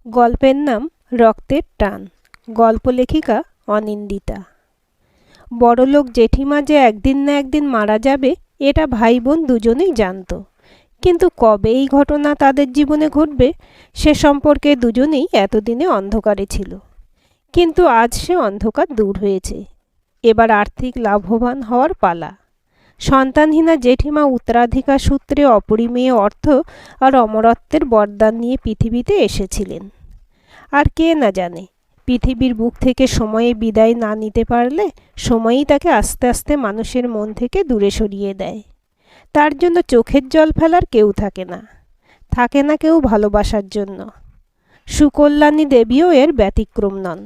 গল্পের নাম রক্তের টান। গল্প লেখিকা অনিন্দিতা। বড়লোক জেঠিমা যে একদিন না একদিন মারা যাবে এটা ভাই বোন দুজনেই জানত, কিন্তু কবে এই ঘটনা তাদের জীবনে ঘটবে সে সম্পর্কে দুজনেই এতদিনে অন্ধকারে ছিল। কিন্তু আজ সে অন্ধকার দূর হয়েছে। এবার আর্থিক লাভবান হওয়ার পালা। সন্তানহীনা জেঠিমা উত্তরাধিকার সূত্রে অপরিমেয় অর্থ আর অমরত্বের বরদান নিয়ে পৃথিবীতে এসেছিলেন। আর কে না জানে, পৃথিবীর বুক থেকে সময়ে বিদায় না নিতে পারলে সময়ই তাকে আস্তে আস্তে মানুষের মন থেকে দূরে সরিয়ে দেয়। তার জন্য চোখের জল ফেলার কেউ থাকে না, থাকে না কেউ ভালোবাসার জন্য। সুকল্যাণী দেবীও এর ব্যতিক্রম নন।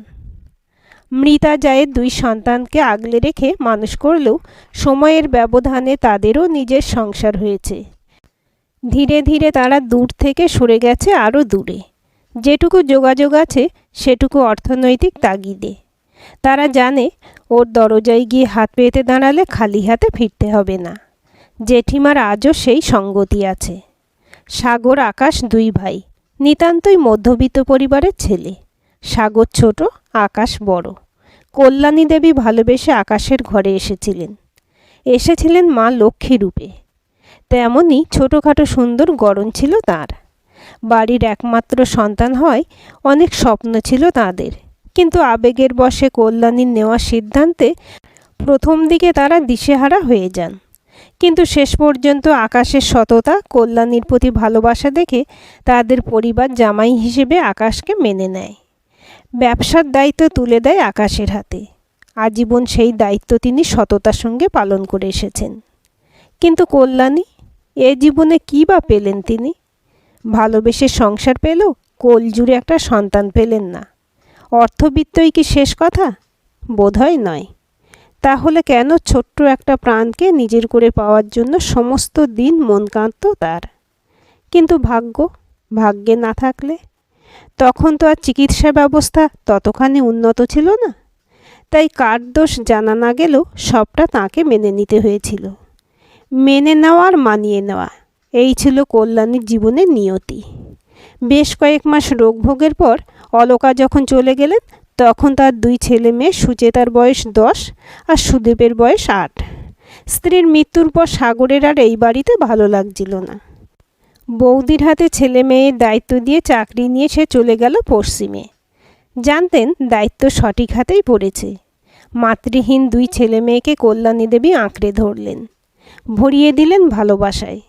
মৃতা জায়ের দুই সন্তানকে আগলে রেখে মানুষ করলেও সময়ের ব্যবধানে তাদেরও নিজের সংসার হয়েছে। ধীরে ধীরে তারা দূর থেকে সরে গেছে আরও দূরে। যেটুকু যোগাযোগ আছে সেটুকু অর্থনৈতিক তাগিদে। তারা জানে ওর দরজায় গিয়ে হাত পেতে দাঁড়ালে খালি হাতে ফিরতে হবে না। জেঠিমার আজও সেই সঙ্গতি আছে। সাগর আকাশ দুই ভাই, নিতান্তই মধ্যবিত্ত পরিবারের ছেলে। সাগর ছোট, আকাশ বড়। কল্যাণী দেবী ভালোবেসে আকাশের ঘরে এসেছিলেন মা লক্ষ্মী রূপে। তেমনই ছোটোখাটো সুন্দর গড়ন ছিল তাঁর। বাড়ির একমাত্র সন্তান হয় অনেক স্বপ্ন ছিল তাঁদের, কিন্তু আবেগের বশে কল্যাণীর নেওয়া সিদ্ধান্তে প্রথম দিকে তারা দিশেহারা হয়ে যান। কিন্তু শেষ পর্যন্ত আকাশের সততা, কল্যাণীর প্রতি ভালোবাসা দেখে তাদের পরিবার জামাই হিসেবে আকাশকে মেনে নেয়। ব্যবসার দায়িত্ব তুলে দেয় আকাশের হাতে। আজীবন সেই দায়িত্ব তিনি সততার সঙ্গে পালন করে এসেছেন। কিন্তু কল্যাণী, এ জীবনে কী বা পেলেন তিনি? ভালোবেসে সংসার পেল, কোল জুড়ে একটা সন্তান পেলেন না। অর্থবিত্তই কি শেষ কথা? বোধহয় নয়। তাহলে কেন ছোট্ট একটা প্রাণকে নিজের করে পাওয়ার জন্য সমস্ত দিন মন কাঁদত তার? কিন্তু ভাগ্যে না থাকলে? তখন তো আর চিকিৎসা ব্যবস্থা ততখানি উন্নত ছিল না। তাই কার দোষ জানা না গেলেও সবটা তাঁকে মেনে নিতে হয়েছিল। মেনে নেওয়া আর মানিয়ে নেওয়া, এই ছিল কল্যাণীর জীবনের নিয়তি। বেশ কয়েক মাস রোগভোগের পর অলকা যখন চলে গেলেন, তখন তার দুই ছেলে মেয়ে, সুচেতার বয়স 10 আর সুদেবের বয়স 8। স্ত্রীর মৃত্যুর পর সাগরের আর এই বাড়িতে ভালো লাগছিল না। বৌদির হাতে ছেলে মেয়ের দায়িত্ব দিয়ে চাকরি নিয়ে সে চলে গেল পশ্চিমে। জানতেন দায়িত্ব সঠিক হাতেই পড়েছে। মাতৃহীন দুই ছেলে মেয়েকে কল্যাণী দেবী আঁকড়ে ধরলেন, ভরিয়ে দিলেন ভালোবাসায়।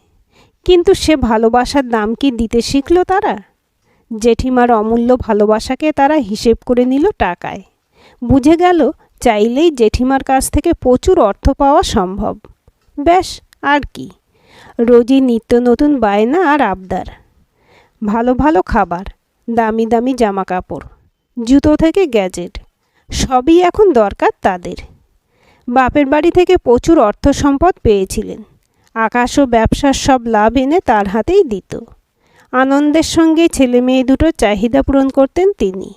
কিন্তু সে ভালোবাসার দাম কি দিতে শিখল তারা? জেঠিমার অমূল্য ভালোবাসাকে তারা হিসেব করে নিল টাকায়। বুঝে গেল চাইলেই জেঠিমার কাছ থেকে প্রচুর অর্থ পাওয়া সম্ভব। ব্যাস, আর কি? রোজই নিত্য নতুন বায়না আর আবদার। ভালো ভালো খাবার, দামি দামি জামা কাপড়, জুতো থেকে গ্যাজেট, সবই এখন দরকার তাদের। বাপের বাড়ি থেকে প্রচুর অর্থ সম্পদ পেয়েছিলেন। আকাশও ব্যবসার সব লাভ এনে তার হাতেই দিত। আনন্দের সঙ্গে ছেলে মেয়ে দুটোর চাহিদা পূরণ করতেন তিনি।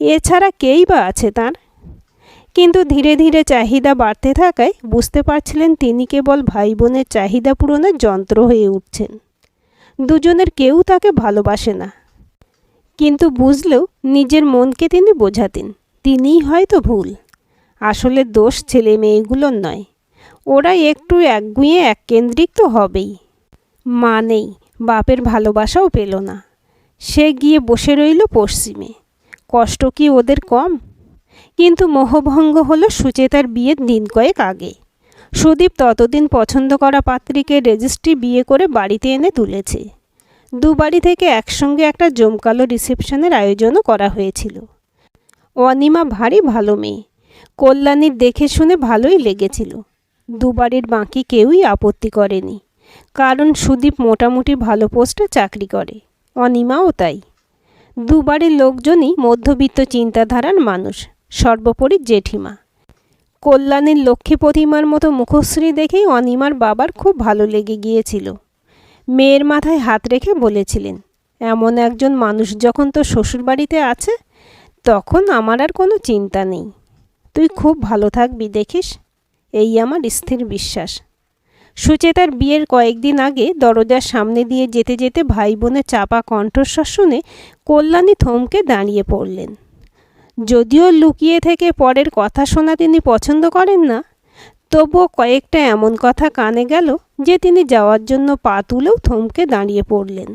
এছাড়া কেই বা আছে তার? কিন্তু ধীরে ধীরে চাহিদা বাড়তে থাকায় বুঝতে পারছিলেন তিনি কেবল ভাই বোনের চাহিদা পূরণের যন্ত্র হয়ে উঠছেন। দুজনের কেউ তাকে ভালোবাসে না। কিন্তু বুঝলেও নিজের মনকে তিনি বোঝাতেন তিনিই হয়তো ভুল। আসলে দোষ ছেলে মেয়েগুলোর নয়। ওরা একটু একগুঁয়ে এককেন্দ্রিক তো হবেই। মা নেই, বাপের ভালোবাসাও পেল না। সে গিয়ে বসে রইল পশ্চিমে। কষ্ট কি ওদের কম? কিন্তু মোহভঙ্গ হলো সুচেতার বিয়ের দিন কয়েক আগে। সুদীপ ততদিন পছন্দ করা পাত্রীকে রেজিস্ট্রি বিয়ে করে বাড়িতে এনে তুলেছে। দু বাড়ি থেকে একসঙ্গে একটা জমকালো রিসেপশনের আয়োজনও করা হয়েছিল। অনিমা ভারী ভালো মেয়ে। কল্যাণীর দেখে শুনে ভালোই লেগেছিল। দুবাড়ির বাকি কেউই আপত্তি করেনি, কারণ সুদীপ মোটামুটি ভালো পোস্টে চাকরি করে, অনিমাও তাই। দুবাড়ির লোকজনই মধ্যবিত্ত চিন্তাধারার মানুষ, সর্বোপরি জেঠিমা। কল্যাণীর লক্ষ্মী প্রতিমার মতো মুখশ্রী দেখেই অনিমার বাবার খুব ভালো লেগে গিয়েছিল। মেয়ের মাথায় হাত রেখে বলেছিলেন, এমন একজন মানুষ যখন তোর শ্বশুরবাড়িতে আছে তখন আমার আর কোনো চিন্তা নেই। তুই খুব ভালো থাকবি দেখিস, এই আমার স্থির বিশ্বাস। সুচেতার বিয়ের কয়েকদিন আগে দরজার সামনে দিয়ে যেতে যেতে ভাই বোনের চাপা কণ্ঠস্বর শুনে কল্যাণী থমকে দাঁড়িয়ে পড়লেন। যদিও লুকিয়ে থেকে পরের কথা শোনা তিনি পছন্দ করেন না, তবুও কয়েকটা এমন কথা কানে গেল যে তিনি যাওয়ার জন্য পা তুলেও থমকে দাঁড়িয়ে পড়লেন।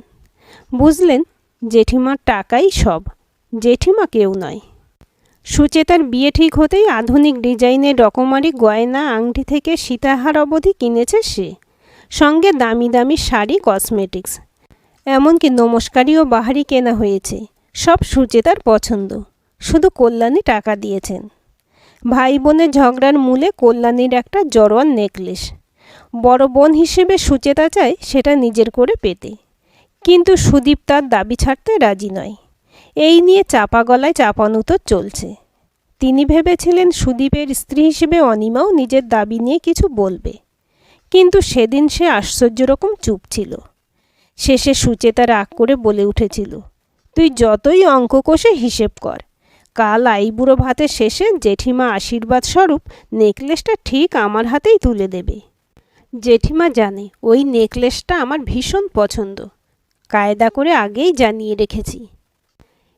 বুঝলেন, জেঠিমার টাকাই সব, জেঠিমা কেউ নয়। সুচেতার বিয়ে ঠিক হতেই আধুনিক ডিজাইনের রকমারি গয়না আংটি থেকে সীতাহার অবধি কিনেছে সে, সঙ্গে দামি দামি শাড়ি, কসমেটিক্স, এমনকি নমস্কারী ও বাহারি কেনা হয়েছে। সব সুচেতার পছন্দ, শুধু কল্যাণী টাকা দিয়েছেন। ভাই বোনের ঝগড়ার মূলে কল্যাণীর একটা জড়োয়ার নেকলেস। বড় বোন হিসেবে সুচেতা চায় সেটা নিজের করে পেতে, কিন্তু সুদীপ তার দাবি ছাড়তে রাজি নয়। এই নিয়ে চাপা গলায় চাপানুতর চলছে। তিনি ভেবেছিলেন সুদীপের স্ত্রী হিসেবে অনিমাও নিজের দাবি নিয়ে কিছু বলবে, কিন্তু সেদিন সে আশ্চর্য রকম চুপ ছিল। শেষে সুচেতা রাগ করে বলে উঠেছিল, তুই যতই অঙ্ক কষে হিসেব কর, কাল আইবুড়ো ভাতের শেষে জেঠিমা আশীর্বাদ স্বরূপ নেকলেসটা ঠিক আমার হাতেই তুলে দেবে। জেঠিমা জানে ওই নেকলেসটা আমার ভীষণ পছন্দ, কায়দা করে আগেই জানিয়ে রেখেছি।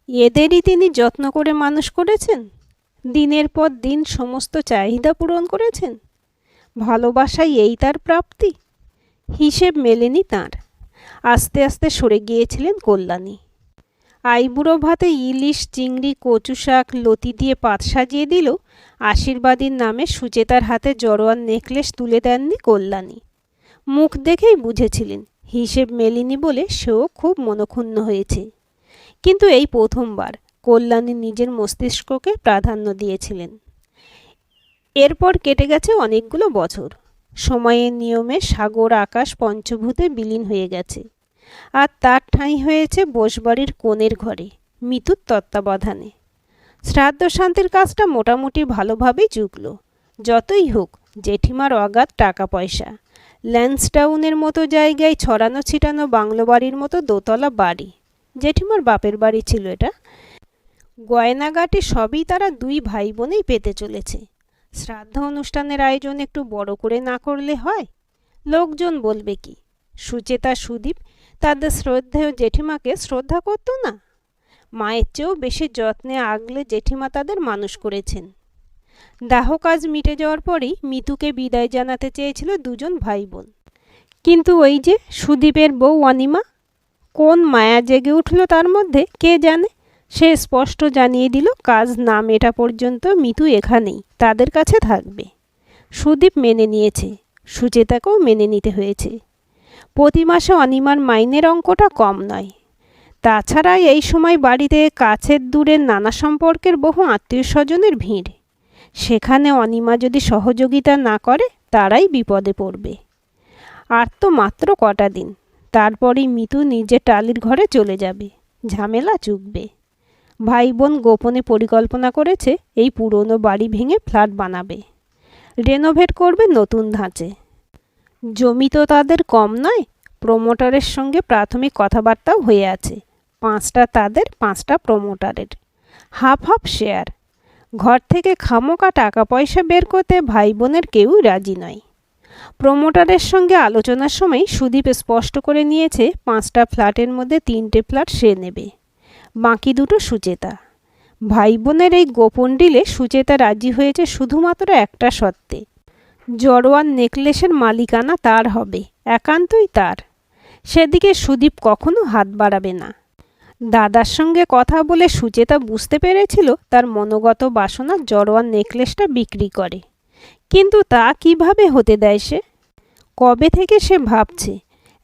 এদেরই তিনি যত্ন করে মানুষ করেছেন, দিনের পর দিন সমস্ত চাহিদা পূরণ করেছেন। ভালোবাসাই এই তার প্রাপ্তি। হিসেব মেলেনি তাঁর। আস্তে আস্তে সরে গিয়েছিলেন কল্যাণী। আইবুড়ো ভাতে ইলিশ, চিংড়ি, কচু শাক, লতি দিয়ে পাত সাজিয়ে দিল। আশীর্বাদীর নামে সুচেতার হাতে জড়োয়ার নেকলেস তুলে দেননি কল্যাণী। মুখ দেখেই বুঝেছিলেন হিসেব মেলেনি বলে সেও খুব মনক্ষুণ্ণ হয়েছে। কিন্তু এই প্রথমবার কল্যাণী নিজের মস্তিষ্ককে প্রাধান্য দিয়েছিলেন। এরপর কেটে গেছে অনেকগুলো বছর। সময়ের নিয়মে সাগর আকাশ পঞ্চভূতে বিলীন হয়ে গেছে, আর তার ঠাঁই হয়েছে বসবাড়ির কোণের ঘরে মিতুর তত্ত্বাবধানে। শ্রাদ্ধ শান্তির কাজটা মোটামুটি ভালোভাবেই চুকল। যতই হোক, জেঠিমার অগাধ টাকা পয়সা, ল্যান্সডাউনের মতো জায়গায় ছড়ানো ছিটানো বাংলো বাড়ির মতো দোতলা বাড়ি, জেঠিমার বাপের বাড়ি ছিল এটা, গয়নাগাটি সবই তারা দুই ভাই বোনেই পেতে চলেছে। শ্রাদ্ধ অনুষ্ঠানের আয়োজন একটু বড় করে না করলে হয়? লোকজন বলবে কি? সুচেতা, সুদীপ তাদের শ্রদ্ধেয় জেঠিমাকে শ্রদ্ধা করতো না? মায়ের চেয়েও বেশি যত্নে আগলে জেঠিমা তাদের মানুষ করেছেন। দাহ কাজ মিটে যাওয়ার পরেই মিতুকে বিদায় জানাতে চেয়েছিল দুজন ভাই বোন, কিন্তু ওই যে সুদীপের বউ অনিমা, কোন মায়া জেগে উঠল তার মধ্যে কে জানে। সে স্পষ্ট জানিয়ে দিল কাজ না মেটা পর্যন্ত মিতু এখানেই তাদের কাছে থাকবে। সুদীপ মেনে নিয়েছে, সুচেতাকেও মেনে নিতে হয়েছে। প্রতি মাসে অনিমার মাইনের অঙ্কটা কম নয়। তাছাড়া এই সময় বাড়িতে কাছের দূরের নানা সম্পর্কের বহু আত্মীয় স্বজনের ভিড়। সেখানে অনিমা যদি সহযোগিতা না করে তারাই বিপদে পড়বে। আর তো মাত্র কটা দিন, তারপরেই মিতু নিজে টালির ঘরে চলে যাবে, ঝামেলা চুকবে। ভাই বোন গোপনে পরিকল্পনা করেছে এই পুরনো বাড়ি ভেঙে ফ্ল্যাট বানাবে, রেনোভেট করবে নতুন ধাঁচে। জমি তো তাদের কম নয়। প্রমোটারের সঙ্গে প্রাথমিক কথাবার্তাও হয়ে আছে, 5টা তাদের 5টা প্রমোটারের, হাফ হাফ শেয়ার। ঘর থেকে খামোকা টাকা পয়সা বের করতে ভাই বোনের কেউই রাজি নয়। প্রমোটারের সঙ্গে আলোচনার সময় সুদীপ স্পষ্ট করে নিয়েছে 5টা ফ্ল্যাটের মধ্যে 3টে ফ্ল্যাট সে নেবে, বাকি দুটো সুচেতা। ভাই বোনের এই গোপন ডিলে সুচেতা রাজি হয়েছে শুধুমাত্র একটা শর্তে, জড়োয়ার নেকলেসের মালিকানা তার হবে, একান্তই তার। সেদিকে সুদীপ কখনো হাত বাড়াবে না। দাদার সঙ্গে কথা বলে সুচেতা বুঝতে পেরেছিল তার মনোগত বাসনা জড়োয়ার নেকলেসটা বিক্রি করে, কিন্তু তা কিভাবে হতে দেয় সে? কবে থেকে সে ভাবছে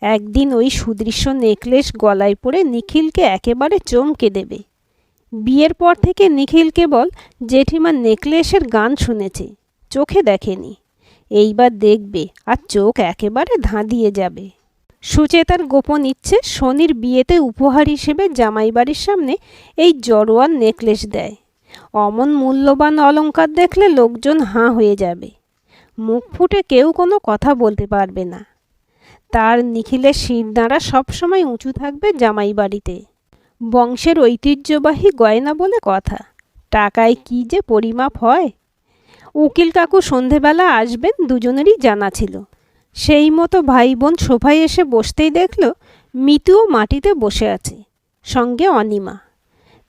একদিন ওই সুদৃশ্য নেকলেস গলায় পরে নিখিলকে একেবারে চমকে দেবে। বিয়ের পর থেকে নিখিল কেবল জেঠিমার নেকলেসের গান শুনেছে, চোখে দেখেনি। এইবার দেখবে আর চোখ একেবারে ধাঁধিয়ে যাবে। সুচেতার গোপন ইচ্ছে শনির বিয়েতে উপহার হিসেবে জামাই বাড়ির সামনে এই জড়োয়ার নেকলেস দেয়। অমন মূল্যবান অলংকার দেখলে লোকজন হাঁ হয়ে যাবে, মুখ ফুটে কেউ কোনো কথা বলতে পারবে না। তার নিখিলের শিরদাঁড়া সবসময় উঁচু থাকবে জামাই বাড়িতে। বংশের ঐতিহ্যবাহী গয়না বলে কথা, টাকায় কি যে পরিমাপ হয়। উকিল কাকু সন্ধেবেলা আসবেন দুজনেরই জানা ছিল। সেই মতো ভাই বোন সোফায় এসে বসতেই দেখল মিতুও মাটিতে বসে আছে, সঙ্গে অনিমা।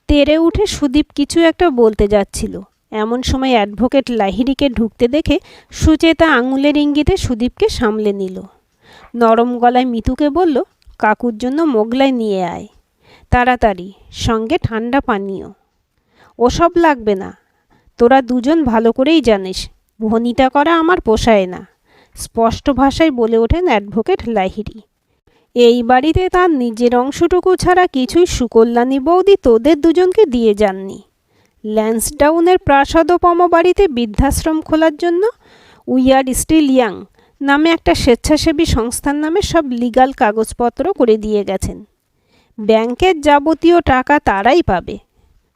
তেড়ে উঠে সুদীপ কিছু একটা বলতে যাচ্ছিল, এমন সময় অ্যাডভোকেট লাহিড়িকে ঢুকতে দেখে সুচেতা আঙুলের ইঙ্গিতে সুদীপকে সামলে নিল। নরম গলায় মিতুকে বলল, কাকুর জন্য মোগলাই নিয়ে আয় তাড়াতাড়ি, সঙ্গে ঠান্ডা পানীয়। ওসব লাগবে না, তোরা দুজন ভালো করেই জানিস ভনিতা করা আমার পোষায় না, স্পষ্ট ভাষায় বলে ওঠেন অ্যাডভোকেট লাহিড়ি। এই বাড়িতে তার নিজের অংশটুকু ছাড়া কিছুই সুকল্যাণী বৌদি তোদের দুজনকে দিয়ে যাননি। ল্যান্সডাউনের প্রাসাদোপম বাড়িতে বৃদ্ধাশ্রম খোলার জন্য উই আর স্টিল ইয়াং নামে একটা স্বেচ্ছাসেবী সংস্থার নামে সব লিগাল কাগজপত্র করে দিয়ে গেছেন। ব্যাংকের যাবতীয় টাকা তারাই পাবে,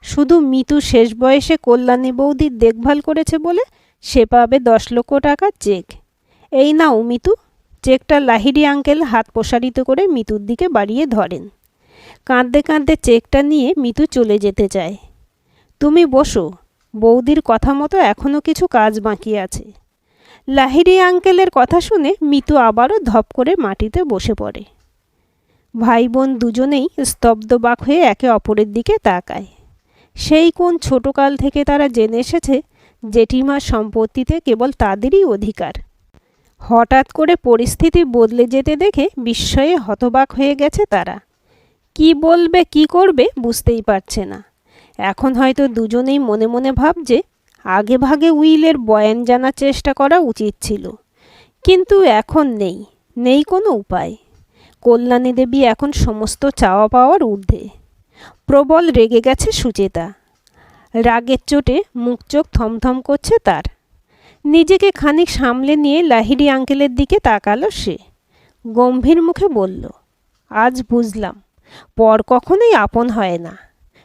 শুধু মিতু শেষ বয়সে কল্যাণী বৌদির দেখভাল করেছে বলে সে পাবে 10 লক্ষ টাকার চেক। এই নাও মিতু। চেকটা লাহিড়ি আঙ্কেল হাত প্রসারিত করে মিতুর দিকে বাড়িয়ে ধরেন। কাঁদতে কাঁদতে চেকটা নিয়ে মিতু চলে যেতে চায়। তুমি বসো, বৌদির কথা মতো এখনও কিছু কাজ বাকি আছে। লাহিড়ি আঙ্কেলের কথা শুনে মিতু আবারও ধপ করে মাটিতে বসে পড়ে। ভাই বোন দুজনেই স্তব্ধবাক হয়ে একে অপরের দিকে তাকায়। সেই কোন ছোটকাল থেকে তারা জেনে এসেছে জেঠিমার সম্পত্তিতে কেবল তাদেরই অধিকার। হঠাৎ করে পরিস্থিতি বদলে যেতে দেখে বিস্ময়ে হতবাক হয়ে গেছে তারা। কি বলবে কি করবে বুঝতেই পারছে না। এখন হয়তো দুজনেই মনে মনে ভাবছে আগে ভাগে উইলের বয়ান জানার চেষ্টা করা উচিত ছিল, কিন্তু এখন নেই কোনো উপায়। কল্যাণী দেবী এখন সমস্ত চাওয়া পাওয়ার ঊর্ধ্বে। প্রবল রেগে গেছে সুচেতা। রাগের চোটে মুখ চোখ থমথম করছে তার। নিজেকে খানিক সামলে নিয়ে লাহিড়ি আঙ্কেলের দিকে তাকালো সে। গম্ভীর মুখে বলল, আজ বুঝলাম পর কখনোই আপন হয় না,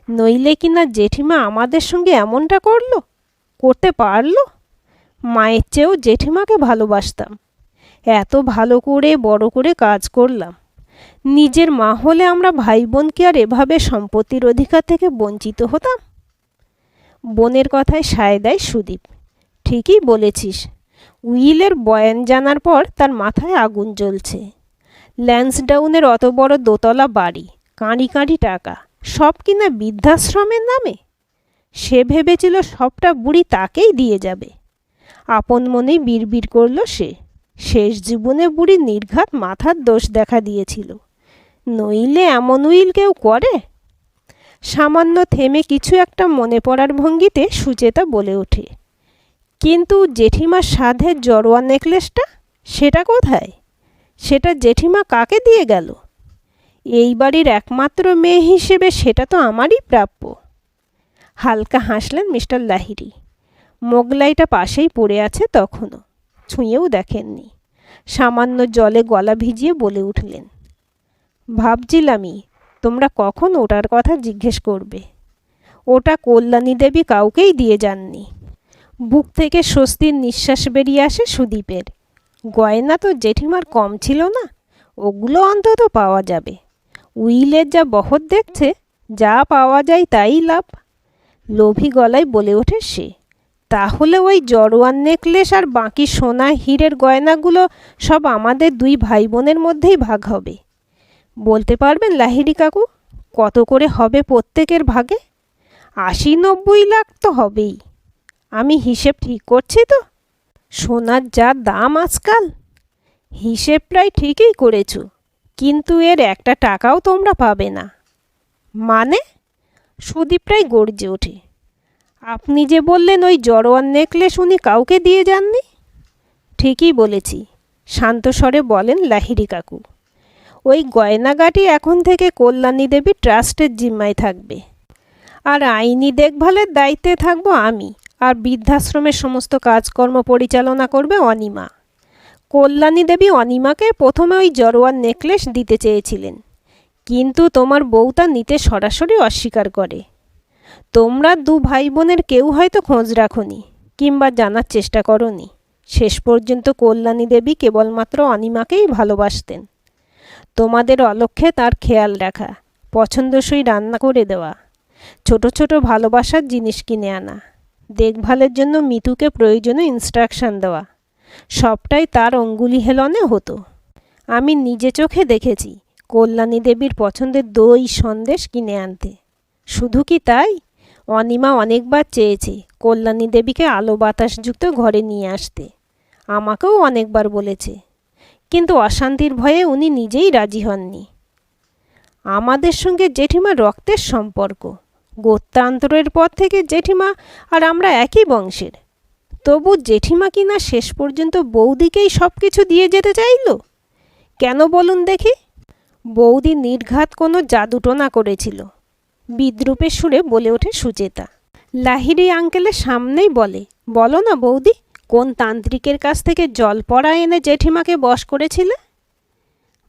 নইলে কিনা জেঠিমা আমাদের সঙ্গে এমনটা করতে পারল। মায়ের চেয়েও জেঠিমাকে ভালোবাসতাম, এত ভালো করে বড় করে কাজ করলাম। নিজের মা হলে আমরা ভাই বোন কি আর এভাবে সম্পত্তির অধিকার থেকে বঞ্চিত হতাম? বোনের কথায় সায় দেয় সুদীপ। ঠিকই বলেছিস। উইলের বয়ান জানার পর তার মাথায় আগুন জ্বলছে। ল্যান্সডাউনের অত বড় দোতলা বাড়ি, কাঁড়ি কাঁড়ি টাকা, সব কিনা বৃদ্ধাশ্রমের নামে। সে ভেবেছিল সবটা বুড়ি তাকেই দিয়ে যাবে। আপন মনেই বিড়বিড় করল সে। শেষ জীবনে বুড়ি নির্ঘাত মাথার দোষ দেখা দিয়েছিল, নইলে এমন উইল কেউ করে? সামান্য থেমে কিছু একটা মনে পড়ার ভঙ্গিতে সুচেতা বলে ওঠে, কিন্তু জেঠিমার সাধের জড়োয়া নেকলেসটা, সেটা কোথায়? সেটা জেঠিমা কাকে দিয়ে গেল? এই বাড়ির একমাত্র মেয়ে হিসেবে সেটা তো আমারই প্রাপ্য। হালকা হাসলেন মিস্টার লাহিড়ি। মোগলাইটা পাশেই পড়ে আছে তখনও, ছুঁয়েও দেখেননি। সামান্য জলে গলা ভিজিয়ে বলে উঠলেন, ভাবছিলামই তোমরা কখন ওটার কথা জিজ্ঞেস করবে। ওটা কল্যাণী দেবী কাউকেই দিয়ে যাননি। বুক থেকে স্বস্তির নিঃশ্বাস বেরিয়ে আসে সুদীপের। গয়না তো জেঠিমার কম ছিল না, ওগুলো অন্তত পাওয়া যাবে। উইলের যা বহর দেখছে, যা পাওয়া যায় তাই লাভ। লোভী গলায় বলে ওঠে সে, তাহলে ওই জড়োয়ার নেকলেস আর বাকি সোনা হীরের গয়নাগুলো সব আমাদের দুই ভাই বোনের মধ্যেই ভাগ হবে। বলতে পারবেন লাহিড়ি কাকু, কত করে হবে প্রত্যেকের ভাগে? 80-90 লাখ তো হবেই। আমি হিসেব ঠিক করছি তো? সোনার যা দাম আজকাল। হিসেব প্রায় ঠিকই করেছ, কিন্তু এর একটা টাকাও তোমরা পাবে না। মানে? সুদীপ প্রায় গর্জে ওঠে। আপনি যে বললেন ওই জড়োয়ার নেকলেস উনি কাউকে দিয়ে যাননি? ঠিকই বলেছি, শান্ত স্বরে বলেন লাহিড়ি কাকু। ওই গয়নাগাটি এখন থেকে কল্যাণী দেবী ট্রাস্টের জিম্মায় থাকবে, আর আইনি দেখভালের দায়িত্বে থাকবো আমি, আর বৃদ্ধাশ্রমের সমস্ত কাজকর্ম পরিচালনা করবে অনিমা। কল্যাণী দেবী অনিমাকে প্রথমে ওই জড়োয়ার নেকলেস দিতে চেয়েছিলেন, কিন্তু তোমার বউ তা নিতে সরাসরি অস্বীকার করে। তোমরা দু ভাই বোনের কেউ হয়তো খোঁজ রাখোনি কিংবা জানার চেষ্টা করনি। শেষ পর্যন্ত কল্যাণী দেবী কেবলমাত্র অনিমাকেই ভালোবাসতেন। তোমাদের অলক্ষ্যে তার খেয়াল রাখা, পছন্দসই রান্না করে দেওয়া, ছোট ছোট ভালোবাসার জিনিস কিনে আনা, দেখভালের জন্য মিতুকে প্রয়োজনীয় ইনস্ট্রাকশন দেওয়া, সবটাই তার অঙ্গুলি হেলনে হতো। আমি নিজে চোখে দেখেছি কল্যাণী দেবীর পছন্দের দই সন্দেশ কিনে আনতে। শুধু কি তাই, অনিমা অনেকবার চেয়েছে কল্যাণী দেবীকে আলো বাতাসযুক্ত ঘরে নিয়ে আসতে। আমাকেও অনেকবার বলেছে, কিন্তু অশান্তির ভয়ে উনি নিজেই রাজি হননি। আমাদের সঙ্গে জেঠিমার রক্তের সম্পর্ক, গোত্রান্তরের পর থেকে জেঠিমা আর আমরা একই বংশের। তবু জেঠিমা কিনা শেষ পর্যন্ত বৌদিকেই সব কিছু দিয়ে যেতে চাইল। কেন বলুন দেখি? বৌদি নির্ঘাত কোনো জাদুটোনা করেছিল, বিদ্রূপের সুরে বলে ওঠে সুচেতা। লাহিড়ী আঙ্কেলের সামনেই বলে, বলো না বৌদি, কোন তান্ত্রিকের কাছ থেকে জল পড়া এনে জেঠিমাকে বশ করেছিলে?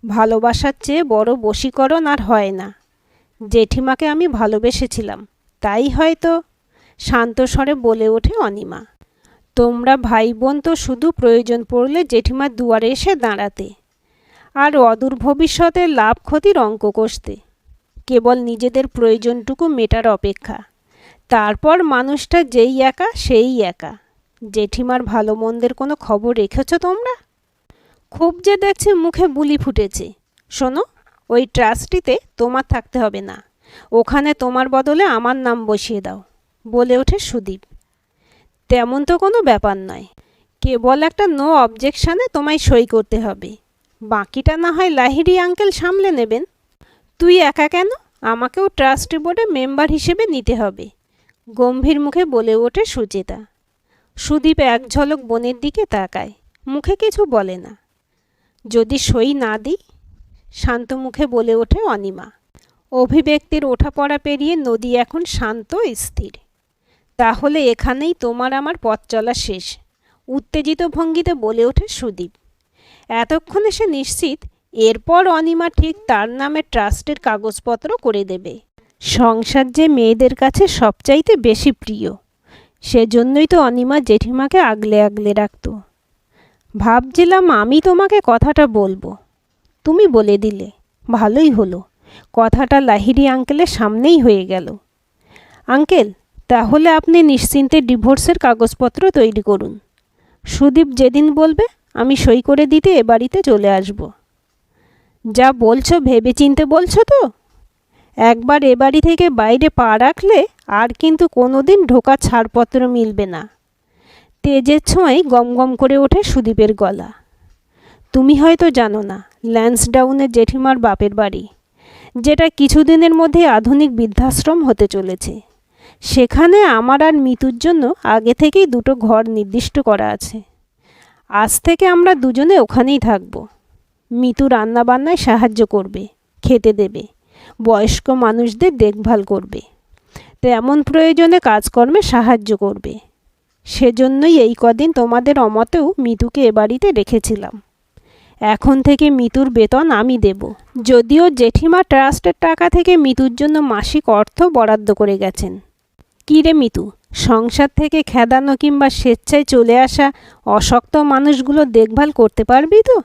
ভালোবাসার চেয়ে বড় বশীকরণ আর হয় না। জেঠিমাকে আমি ভালোবেসেছিলাম, তাই হয়তো। শান্ত স্বরে বলে ওঠে অনিমা। তোমরা ভাই বোন তো শুধু প্রয়োজন পড়লে জেঠিমার দুয়ারে এসে দাঁড়াতে, আর অদূর ভবিষ্যতে লাভ ক্ষতির অঙ্ক কষতে, কেবল নিজেদের প্রয়োজনটুকু মেটার অপেক্ষা। তারপর মানুষটা যেই একা সেই একা। জেঠিমার ভালো মন্দের কোনো খবর রেখেছ তোমরা? খুব যে দেখছি মুখে বুলি ফুটেছে। শোনো, ওই ট্রাস্টিতে তোমার থাকতে হবে না, ওখানে তোমার বদলে আমার নাম বসিয়ে দাও, বলে ওঠে সুদীপ। তেমন তো কোনো ব্যাপার নয়, কেবল একটা নো অবজেকশানে তোমায় সই করতে হবে, বাকিটা না হয় লাহিড়ী আঙ্কেল সামলে নেবেন। তুই একা কেন, আমাকেও ট্রাস্টি বোর্ডে মেম্বার হিসেবে নিতে হবে, গম্ভীর মুখে বলে ওঠে সুচেতা। সুদীপ এক ঝলক বোনের দিকে তাকায়, মুখে কিছু বলে না। যদি সই না দিই, শান্ত মুখে বলে ওঠে অনিমা। অভিব্যক্তির ওঠাপড়া পেরিয়ে নদী এখন শান্ত স্থির। তাহলে এখানেই তোমার আমার পথ চলা শেষ, উত্তেজিত ভঙ্গিতে বলে ওঠে সুদীপ। এতক্ষণে সে নিশ্চিত এরপর অনিমা ঠিক তার নামে ট্রাস্টের কাগজপত্র করে দেবে। সংসার যে মেয়েদের কাছে সবচাইতে বেশি প্রিয়, সেজন্যই তো অনিমা জেঠিমাকে আগলে আগলে রাখত। ভাবছিলাম আমি তোমাকে কথাটা বলবো, তুমি বলে দিলে, ভালোই হলো। কথাটা লাহিড়ী আঙ্কেলের সামনেই হয়ে গেল। আঙ্কেল, তাহলে আপনি নিশ্চিন্তে ডিভোর্সের কাগজপত্র তৈরি করুন। সুদীপ যেদিন বলবে আমি সই করে দিতে এ বাড়িতে চলে আসব। যা বলছো ভেবেচিন্তে বলছো তো? একবার এ বাড়ি থেকে বাইরে পা রাখলে আর কিন্তু কোনো দিন ঢোকার ছাড়পত্র মিলবে না। তেজের ছোঁয়ায় গমগম করে ওঠে সুদীপের গলা। তুমি হয়তো জানো না, ল্যান্সডাউনের জেঠিমার বাপের বাড়ি, যেটা কিছুদিনের মধ্যে আধুনিক বৃদ্ধাশ্রম হতে চলেছে, সেখানে আমার আর মিতুর জন্য আগে থেকেই দুটো ঘর নির্দিষ্ট করা আছে। আজ থেকে আমরা দুজনে ওখানেই থাকব। মিতু রান্নাবান্নায় সাহায্য করবে, খেতে দেবে, বয়স্ক মানুষদের দেখভাল করবে, তেমন প্রয়োজনে কাজকর্মে সাহায্য করবে। সেজন্যই এই কদিন তোমাদের অমতেও মিতুকে এ বাড়িতে রেখেছিলাম। এখন থেকে মিতুর বেতন আমি দেব, যদিও জেঠিমা ট্রাস্টের টাকা থেকে মিতুর জন্য মাসিক অর্থ বরাদ্দ করে গেছেন। কী রে মিতু, সংসার থেকে খেদানো কিংবা স্বেচ্ছায় চলে আসা অশক্ত মানুষগুলো দেখভাল করতে পারবি তো?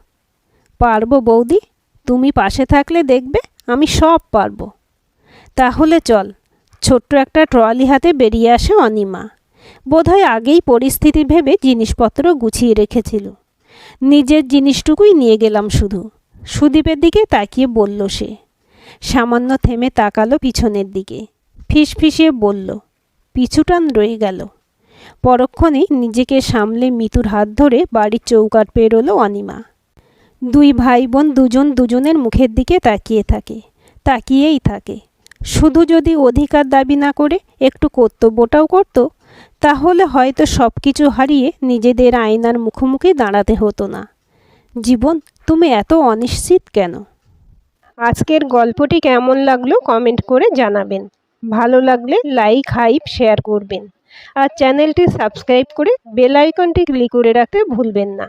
পারবো বৌদি, তুমি পাশে থাকলে দেখবে আমি সব পারবো। তাহলে চল। ছোট্ট একটা ট্রলি হাতে বেরিয়ে আসে অনিমা। বোধহয় আগেই পরিস্থিতি ভেবে জিনিসপত্র গুছিয়ে রেখেছিল। নিজের জিনিসটুকুই নিয়ে গেলাম শুধু। সুদীপের দিকে তাকিয়ে বলল সে। সামান্য থেমে তাকালো পিছনের দিকে, ফিসফিসিয়ে বলল, পিছুটান রয়ে গেল। পরক্ষণেই নিজেকে সামলে মিতুর হাত ধরে বাড়ির চৌকাঠ পেরোলো অনিমা। দুই ভাই বোন দুজন দুজনের মুখের দিকে তাকিয়ে থাকে, তাকিয়েই থাকে। শুধু যদি অধিকার দাবি না করে একটু কর্তব্যটাও করত, তাহলে হয়তো সব কিছু হারিয়ে নিজেদের আয়নার মুখোমুখি দাঁড়াতে হতো না। জীবন, তুমি এত অনিশ্চিত কেন? আজকের গল্পটি কেমন লাগলো কমেন্ট করে জানাবেন। ভালো লাগলে লাইক, হাইপ, শেয়ার করবেন। আর চ্যানেলটি সাবস্ক্রাইব করে বেল আইকনটি ক্লিক করে রাখতে ভুলবেন না।